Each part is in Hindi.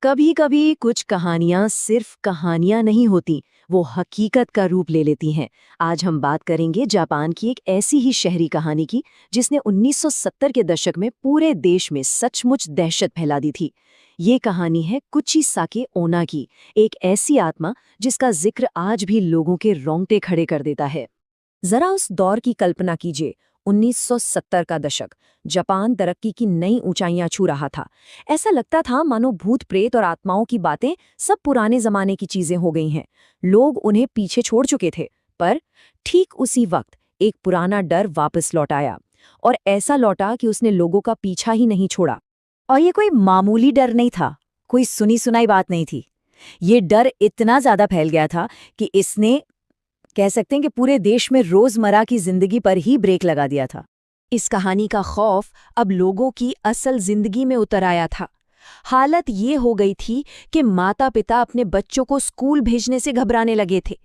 कभी कभी कुछ कहानियां सिर्फ कहानियां नहीं होती, वो हकीकत का रूप ले लेती हैं। आज हम बात करेंगे जापान की एक ऐसी ही शहरी कहानी की जिसने 1970 के दशक में पूरे देश में सचमुच दहशत फैला दी थी। ये कहानी है कुचिसाके ओना की, एक ऐसी आत्मा जिसका जिक्र आज भी लोगों के रोंगटे खड़े कर देता है। जरा उस दौर की कल्पना कीजिए। 1970 का दशक, जापान तरक्की की नई ऊंचाइयां छू रहा था। ऐसा लगता था मानो भूत प्रेत और आत्माओं की बातें सब पुराने जमाने की चीजें हो गई हैं। लोग उन्हें पीछे छोड़ चुके थे। पर ठीक उसी वक्त एक पुराना डर वापस लौट आया, और ऐसा लौटा कि उसने लोगों का पीछा ही नहीं छोड़ा। और ये कोई मामूली डर नहीं था, कोई सुनी सुनाई बात नहीं थी। ये डर इतना ज्यादा फैल गया था कि इसने, कह सकते हैं कि पूरे देश में रोजमर्रा की जिंदगी पर ही ब्रेक लगा दिया था। इस कहानी का खौफ अब लोगों की असल जिंदगी में उतर आया था। हालत ये हो गई थी कि माता-पिता अपने बच्चों को स्कूल भेजने से घबराने लगे थे।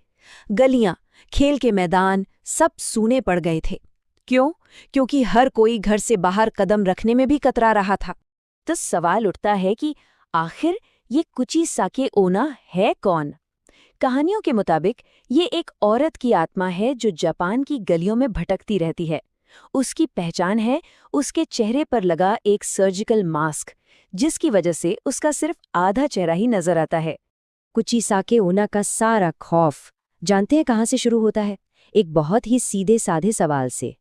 गलियां, खेल के मैदान सब सूने पड़ गए थे। क्यों? क्योंकि हर कोई घर से बाहर कदम रखने में भी कतरा रहा था। तो सवाल उठता है कि आखिर ये कुचिसाके ओना है कौन? कहानियों के मुताबिक ये एक औरत की आत्मा है जो जापान की गलियों में भटकती रहती है। उसकी पहचान है उसके चेहरे पर लगा एक सर्जिकल मास्क, जिसकी वजह से उसका सिर्फ आधा चेहरा ही नजर आता है। कुचिसाके ओना का सारा खौफ जानते हैं कहाँ से शुरू होता है? एक बहुत ही सीधे साधे सवाल से,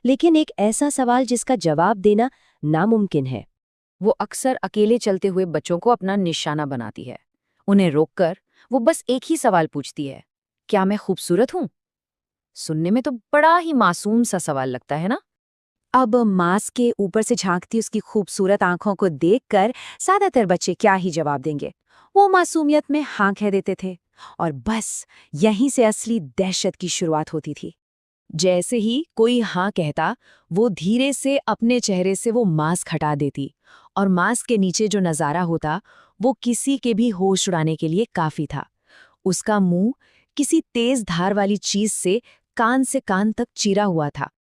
लेकिन एक ऐसा सवाल जिसका जवाब देना नामुमकिन है। वो अक्सर अकेले चलते हुए बच्चों को अपना निशाना बनाती है। उन्हें रोककर वो बस एक ही सवाल पूछती है, क्या मैं खूबसूरत हूं? सुनने में तो बड़ा ही मासूम सा सवाल लगता है ना? अब मास्क के ऊपर से झांकती उसकी खूबसूरत आंखों को देखकर ज्यादातर बच्चे क्या ही जवाब देंगे। वो मासूमियत में हाँ कह देते थे, और बस यहीं से असली दहशत की शुरुआत होती थी। जैसे ही कोई हाँ कहता, वो धीरे से अपने चेहरे से वो मास्क हटा देती, और मास्क के नीचे जो नज़ारा होता वो किसी के भी होश उड़ाने के लिए काफी था। उसका मुंह किसी तेज धार वाली चीज से कान तक चीरा हुआ था।